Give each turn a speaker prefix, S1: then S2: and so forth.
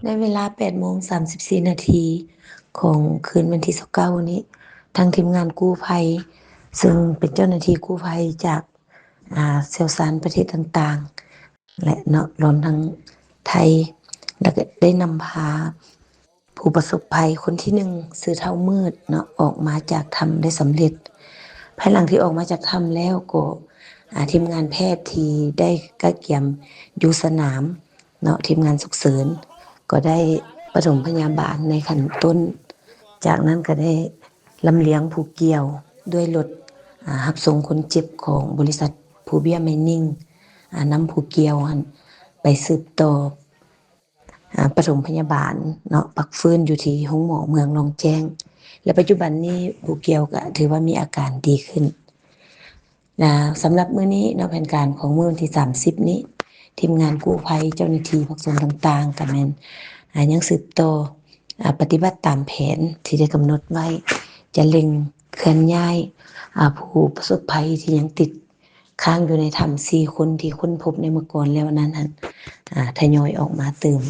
S1: ในเวลา8:34ของคืนวันที่29นี้ทางทีมงานกู้ภัยซึ่งเป็นเจ้าหน้าที่กู้ภัยจากเซี่ยวซานประเทศต่างๆและเนาะรวมทั้งไทยแล้วก็ได้นำพาผู้ประสบภัยคนที่หนึ่งชื่อเฒ่ามืดเนาะออกมาจากถ้ำได้สำเร็จภายหลังที่ออกมาจากถ้ำแล้วก็ทีมงานแพทย์ที่ได้กะเกียมอยู่สนามเนาะทีมงานฉุกเฉินก็ได้ปฐมพยาบาลในขั้นต้นจากนั้นก็ได้ลำเลียงผู้เกี่ยวด้วยรถรับส่งคนเจ็บของบริษัทภูเบียไมนิ่งนำผู้เกี่ยวไปสืบต่อปฐมพยาบาลเนาะพักฟื้นอยู่ที่ห้องหมอเมืองหนองแจ้งและปัจจุบันนี้ผู้เกี่ยวก็ถือว่ามีอาการดีขึ้นนะสำหรับมื้อนี้เนาะแผนการของมื้อวันที่30นี้ทีมงานกู้ภัยเจ้าหน้าที่ภาคส่วนต่างๆก็แม่นยังสืบต่อปฏิบัติตามแผนที่ได้กำหนดไว้จะเร่งเคลื่อนย้ายผู้ประสบภัยที่ยังติดค้างอยู่ในถ้ำ4คนที่ค้นพบในเมื่อก่อนแล้วนั้นทยอยออกมาเติม